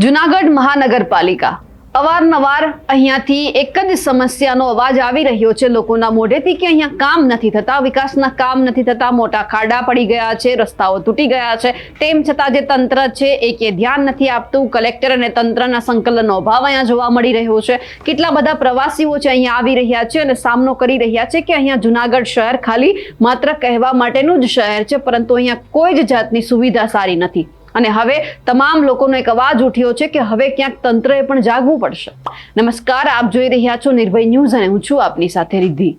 જુનાગઢ મહાનગરપાલિકા અવારનવાર અહીંયાથી એક જ સમસ્યાનો અવાજ આવી રહ્યો છે લોકોના મોઢેથી કે અહીંયા કામ નથી થતા, વિકાસના કામ નથી થતા, મોટા ખાડા પડી ગયા છે, રસ્તાઓ તૂટી ગયા છે, તેમ છતાં જે તંત્ર છે એ કે ધ્યાન નથી આપતું. કલેક્ટર અને તંત્રના સંકલનનો અભાવ અહીંયા જોવા મળી રહ્યો છે. કેટલા બધા પ્રવાસીઓ છે અહીંયા આવી રહ્યા છે અને સામનો કરી રહ્યા છે કે અહીંયા જુનાગઢ શહેર ખાલી માત્ર કહેવા માટેનું જ શહેર છે, પરંતુ અહીંયા કોઈ જ જાતની સુવિધા સારી નથી. અને હવે તમામ લોકોનો એક અવાજ ઉઠ્યો છે કે હવે ક્યાંક તંત્રએ પણ જાગવું પડશે. નમસ્કાર, આપ જોઈ રહ્યા છો નિર્ભય ન્યૂઝ અને હું છું આપની સાથે રિદ્ધિ.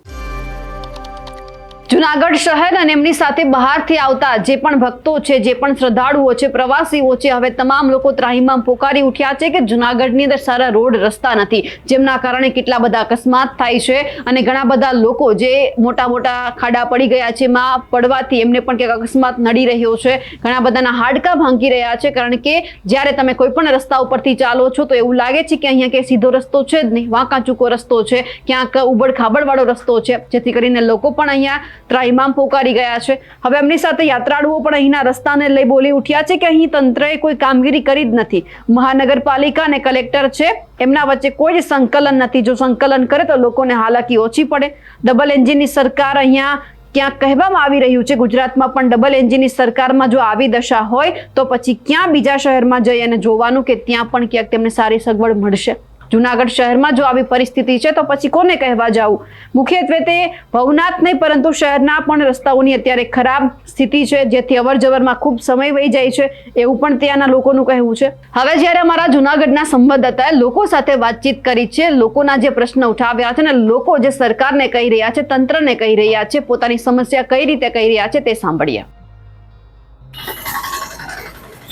જુનાગઢ શહેર અને એમની સાથે બહારથી આવતા જે પણ ભક્તો છે, જે પણ શ્રદ્ધાળુઓ છે, પ્રવાસીઓ છે, હવે તમામ લોકો ત્રાહિમામ પોકારી ઉઠ્યા છે કે જુનાગઢની અંદર સારા રોડ રસ્તા નથી, જેમના કારણે કેટલા બધા અકસ્માત થાય છે અને ઘણા બધા લોકો જે મોટા મોટા ખાડા પડી ગયા છે એમાં પડવાથી એમને પણ ક્યાંક અકસ્માત નડી રહ્યો છે. ઘણા બધાના હાડકા ભાંગી રહ્યા છે, કારણ કે જ્યારે તમે કોઈ પણ રસ્તા ઉપરથી ચાલો છો તો એવું લાગે છે કે અહીંયા કે સીધો રસ્તો છે જ નહીં, વાંકા ચૂકો રસ્તો છે, ક્યાંક ઉબડ ખાબડ વાળો રસ્તો છે, જેથી કરીને લોકો પણ અહીંયા ત્રાહિમામ પોકારી ગયા છે. હવે એમની સાથે યાત્રાળુઓ પણ અહીંના રસ્તાને લઈ બોલી ઉઠ્યા છે કે અહીં તંત્રએ કોઈ કામગીરી કરી જ નથી. મહાનગરપાલિકા અને કલેક્ટર છે એમના વચ્ચે કોઈ જ સંકલન નથી. જો સંકલન કરે તો લોકોને હાલાકી ઓછી પડે. ડબલ એન્જિનની સરકાર અહીંયા ક્યાંક કહેવામાં આવી રહ્યું છે, ગુજરાતમાં પણ ડબલ એન્જિનની સરકારમાં જો આવી દશા હોય તો પછી ક્યાં બીજા શહેરમાં જઈ અને જોવાનું કે ત્યાં પણ ક્યાંક તેમને સારી સગવડ મળશે. જુનાગઢ શહેરમાં જો આવી પરિસ્થિતિ છે તો પછી કોને કહેવા જવું. મુખ્યત્વે તે ભવનાથ નહીં પરંતુ શહેરના પણ રસ્તાઓની અત્યારે ખરાબ સ્થિતિ છે, જેથી અવર જવરમાં ખૂબ સમય વહી જાય છે, એવું પણ ત્યાંના લોકોનું કહેવું છે. હવે જ્યારે અમારા જુનાગઢના સંવાદદાતાએ લોકો સાથે વાતચીત કરી છે, લોકોના જે પ્રશ્ન ઉઠાવ્યા છે અને લોકો જે સરકારને કહી રહ્યા છે, તંત્રને કહી રહ્યા છે, પોતાની સમસ્યા કઈ રીતે કહી રહ્યા છે તે સાંભળીએ.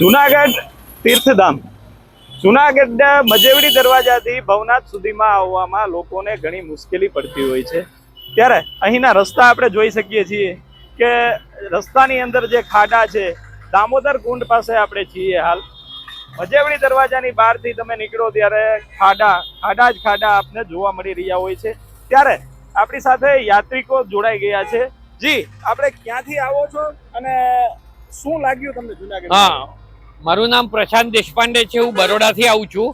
જુનાગઢ તીર્થધામ જુનાગઢ મજેવડી દરવાજાથી ભવનાથ સુધીમાં આવવામાં લોકોને ઘણી મુશ્કેલી પડતી હોય છે. ત્યારે અહીંના રસ્તા આપણે જોઈ શકીએ છીએ કે રસ્તાની અંદર જે ખાડા છે, દામોદર કુંડ પાસે આપણે છીએ હાલ. મજેવડી દરવાજાની બહારથી તમે નીકળો ત્યારે ખાડા જ ખાડા આપને જોવા મળી રહ્યા હોય છે. ત્યારે આપણી સાથે યાત્રિકો જોડાઈ ગયા છે. જી, આપણે ક્યાંથી આવો છો અને શું લાગ્યું તમને જુનાગઢ? હા, મારું નામ પ્રશાંત દેશપાંડે છે. હું બરોડાથી આવું છું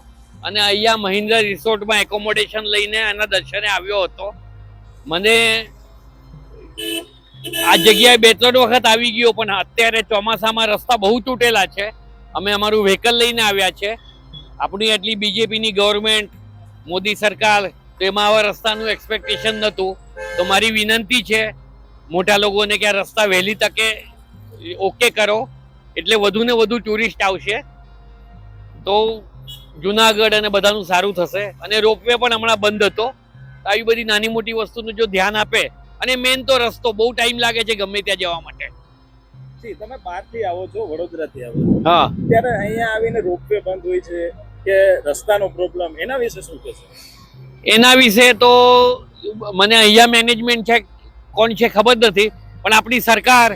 અને અહીંયા મહિન્દ્રા રિસોર્ટમાં એકોમોડેશન લઈને આના દર્શને આવ્યો હતો. મને આ જગ્યાએ 2-3 વખત આવી ગયો, પણ અત્યારે ચોમાસામાં રસ્તા બહુ તૂટેલા છે. અમે અમારું વ્હીકલ લઈને આવ્યા છે. આપણી આટલી બીજેપીની ગવર્મેન્ટ, મોદી સરકાર, તો એમાં આવા રસ્તાનું એક્સપેક્ટેશન નહોતું. તો મારી વિનંતી છે મોટા લોકોને કે આ રસ્તા વહેલી તકે ઓકે કરો, એટલે વધુ ને વધુ ટુરિસ્ટ આવશે તો જુનાગઢ અને બધાનું સારું થશે. અને રોપવે પણ હમણાં બંધ હતો. આવી બધી નાની મોટી વસ્તુનું જો ધ્યાન આપે, અને મેન તો રસ્તો, બહુ ટાઈમ લાગે છે ગમે ત્યાં જવા માટે. તમે બહારથી આવો છો, વડોદરાથી આવો છો, હા, ત્યારે અહીંયા આવીને રોપવે બંધ હોય છે કે રસ્તાનો પ્રોબ્લેમ, એના વિશે શું કહેશો? એના વિશે તો મને અહીંયા મેનેજમેન્ટ છે કોણ છે ખબર નથી, પણ આપણી સરકાર,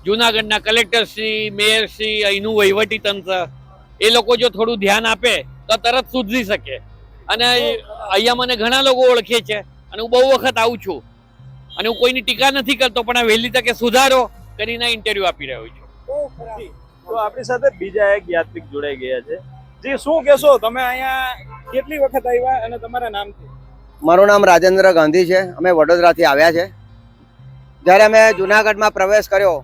જુનાગઢના કલેક્ટરશ્રી, મેયરશ્રી, અહીંનું વહીવટી તંત્ર, એ લોકો જો થોડું ધ્યાન આપે તો તરત સુધરી શકે. અને અહીંયા મને ઘણા લોકો ઓળખે છે અને હું બહુ વખત આવું છું અને હું કોઈની ટીકા નથી કરતો, પણ આ વહેલી તકે સુધારો કરીને ઇન્ટરવ્યુ આપી રહ્યો છું. તો આપણી સાથે બીજા એક યાત્રિક જોડાઈ ગયા છે. જી, શું કહેશો તમે? અહીંયા કેટલી વખત આવ્યા અને તમારા નામથી? મારું નામ રાજેન્દ્ર ગાંધી છે. અમે વડોદરાથી આવ્યા છે. જ્યારે અમે જુનાગઢમાં પ્રવેશ કર્યો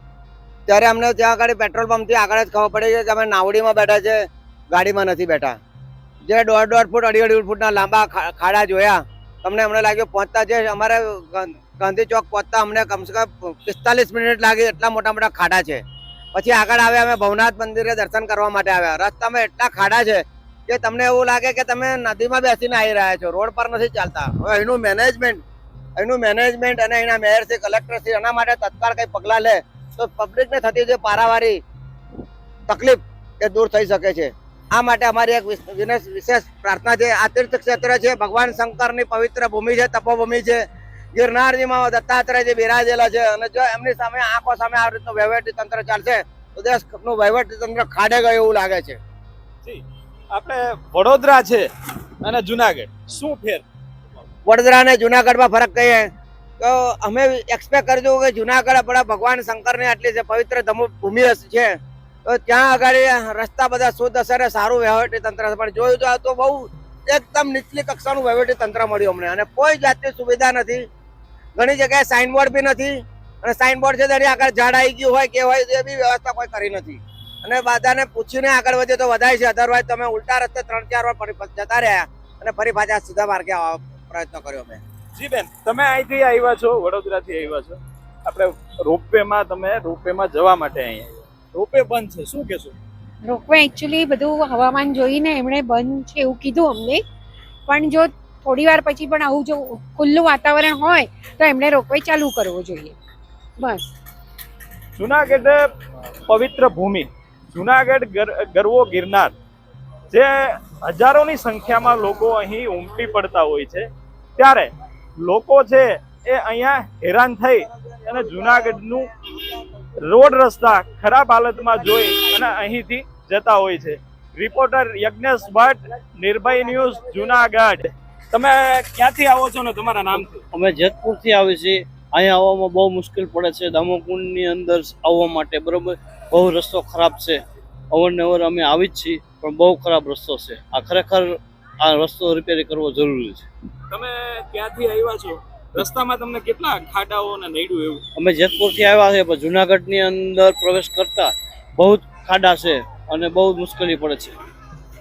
ત્યારે અમને ત્યાં આગળ પેટ્રોલ પંપથી આગળ જ ખબર પડી કે અમે નાવડીમાં બેઠા છે, ગાડીમાં નથી બેઠા. જે 1.5 ફૂટ 2.5 ફૂટના લાંબા ખાડા જોયા, તમને અમને લાગ્યું પહોંચતા છે અમારે ગાંધી ચોક પહોંચતા અમને કમસે કમ 45 મિનિટ લાગી, એટલા મોટા મોટા ખાડા છે. પછી આગળ આવ્યા, અમે ભવનાથ મંદિરે દર્શન કરવા માટે આવ્યા. રસ્તામાં એટલા ખાડા છે કે તમને એવું લાગે કે તમે નદીમાં બેસીને આવી રહ્યા છો, રોડ પર નથી ચાલતા. હવે અહીંનું મેનેજમેન્ટ અને અહીંના મેયરશ્રી, કલેક્ટરશ્રી એના માટે તત્કાળ કંઈ પગલાં લે તો પબ્લિકને થતી જે પારાવારી તકલીફ એ દૂર થઈ શકે છે. આ માટે અમારી એક વિશેષ પ્રાર્થના છે. આ તીર્થ ક્ષેત્ર છે, ભગવાન શંકરની પવિત્ર ભૂમિ છે, તપોભૂમિ છે. ગિરનારજીમાં દત્તાત્રેયજી બિરાજેલા છે અને જો એમની સામે આંખો સામે આ રીતનું વહીવટી તંત્ર ચાલશે તો દેશનું વહીવટી તંત્ર ખાડે ગયું એવું લાગે છે. આપણે વડોદરા છે અને જુનાગઢ, શું ફેર? વડોદરા અને જુનાગઢમાં ફરક કહીએ તો અમે એક્સપેક્ટ કરજો કે જુનાગઢ આપણા ભગવાન શંકરની આટલી છે પવિત્ર ભૂમિ છે તો ત્યાં આગળ રસ્તા બધા શુદ્ધ હશે અને સારું વહીવટી તંત્ર છે, પણ જોયું તો બહુ એકદમ નીચલી કક્ષાનું વહીવટી તંત્ર મળ્યું અમને, અને કોઈ જાતની સુવિધા નથી. ઘણી જગ્યાએ સાઇનબોર્ડ બી નથી, અને સાઇનબોર્ડ છે તેની આગળ ઝાડ આવી ગયું હોય કે હોય એ બી વ્યવસ્થા કોઈ કરી નથી. અને બધાને પૂછીને આગળ વધે તો વધાય છે, અધરવાઇઝ તમે ઉલટા રસ્તે 3-4 વાર જતા રહ્યા અને ફરી પાછા સીધા માર્ગે આવવા પ્રયત્ન કર્યો મેં. જી બેન, તમે અહીંથી આવ્યા છો, વડોદરાથી આવ્યા છો, આપણે રોપવેમાં જવા માટે અહીંયા રોપવે બંધ છે, શું કહેશો? રોપવે એકચ્યુઅલી બધું હવામાન જોઈને એમણે બંધ છે એવું કીધું અમને, પણ જો થોડી વાર પછી પણ આવું જો ખુલ્લું વાતાવરણ હોય તો એમણે રોપવે ચાલુ કરવો જોઈએ. બસ. જુનાગઢ પવિત્ર ભૂમિ, જુનાગઢ ગરવો ગિરનાર, જે હજારોની સંખ્યામાં લોકો અહીં ઉમટી પડતા હોય છે, ત્યારે લોકો છે એ અહીંયા હેરાન થઈ અને જુનાગઢનું રોડ રસ્તા ખરાબ હાલતમાં જોઈ અને અહીંથી જતા હોય છે. રિપોર્ટર યજ્ઞેશ ભટ્ટ, નિર્ભય ન્યૂઝ, જુનાગઢ. તમે ક્યાંથી આવો છો ને તમારા નામથી? અમે જેતપુરથી આવીએ છીએ. અહીંયા આવવામાં બહુ મુશ્કેલ પડે છે, દામોકુંડની અંદર આવવા માટે. બરોબર, બહુ રસ્તો ખરાબ છે, અવારનવાર અમે આવી જ છીએ, પણ બહુ ખરાબ રસ્તો છે. આ ખરેખર આ રસ્તો રિપેર કરવો જરૂરી છે. તમે ક્યાંથી આવ્યા છો? રસ્તામાં તમને કેટલા ખાડાઓ અને નડ્યું એવું? અમે જેતપુરથી આવ્યા છે, પણ જુનાગઢની અંદર પ્રવેશ કરતા બહુ જ ખાડા છે અને બહુ મુશ્કેલી પડે છે.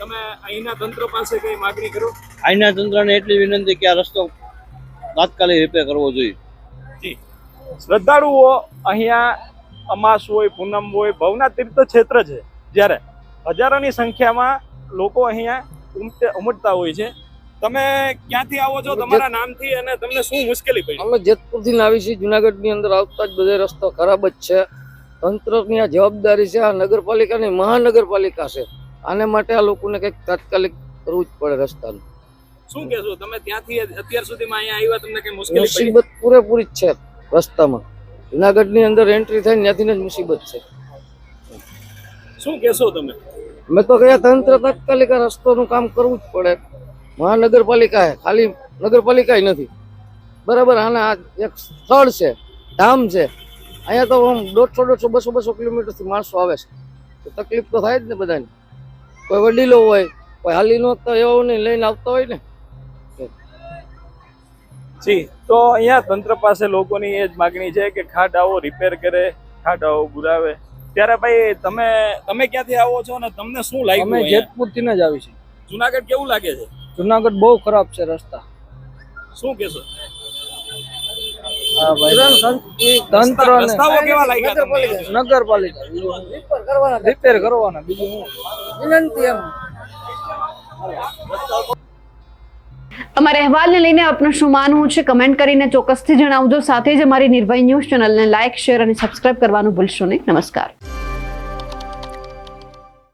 તમે અહીંના તંત્ર પાસે કઈ માગણી કરો? અહીંના તંત્રને એટલી વિનંતી કે આ રસ્તો તાત્કાલિક રિપેર કરવો જોઈએ. શ્રદ્ધાળુઓ અહીંયા અમાસ હોય, પૂનમ હોય, ભવનાથ તીર્થ ક્ષેત્ર છે, જ્યારે હજારોની સંખ્યામાં લોકો અહીંયા ઉમટતા હોય છે. તમે ક્યાંથી આવો છો, તમારા નામથી, અને તમને શું મુશ્કેલી પડી? અમે જેતપુરથી આવી છીએ. જુનાગઢની અંદર આવતા જ બધે રસ્તો ખરાબ જ છે. તંત્રની આ જવાબદારી છે, આ નગરપાલિકાની મહાનગરપાલિકા છે. આને માટે આ લોકોને કંઈક તાત્કાલિક કરવું જ પડે રસ્તાનું. શું કહેશો તમે? ત્યાંથી અત્યાર સુધીમાં અહીંયા આવ્યા, તમને કઈ મુશ્કેલી પડી? મુસીબત પૂરેપૂરી જ છે રસ્તામાં. જુનાગઢની અંદર એન્ટ્રી થાય ત્યાંથી જ મુસીબત છે. શું કહેશો તમે? મેં તો કહ્યા તંત્ર તાત્કાલિક આ રસ્તાનું કામ કરવું જ પડે. મહાનગરપાલિકા ખાલી નગરપાલિકા નથી, બરાબર. આને આ એક સ્થળ છે, ધામ છે. અહીંયા તો આમ 150-200 કિલોમીટરથી માણસો આવે છે, તો તકલીફ તો થાય જ ને બધાને. કોઈ વડીલો હોય, કોઈ હાલી નો તો એવો નહીં લઈને આવતા હોય ને. જી, તો અહીંયા તંત્ર પાસે લોકોની એ જ માગણી છે કે ખાડાઓ રિપેર કરે, ખાડાઓ પુરાવે. ત્યારે ભાઈ તમે ક્યાંથી આવો છો અને તમને શું લાગ્યું? અમે જેતપુરથી જ આવી છીએ. જુનાગઢ કેવું લાગે છે? જુનાગઢ બહુ ખરાબ છે રસ્તા. શું કહેશો? તંત્ર રસ્તાઓ કેવા લાગ્યા તમને? નગરપાલિકા રિપેર કરવાના, બીજું વિનંતી એમ. અમારા અહેવાલને લઈને આપનું શું માનવું છે કમેન્ટ કરીને ચોક્કસથી જણાવજો. સાથે જ અમારી નિર્ભય ન્યૂઝ ચેનલને લાઇક, શેર અને સબસ્ક્રાઇબ કરવાનું ભૂલશો નહીં. નમસ્કાર.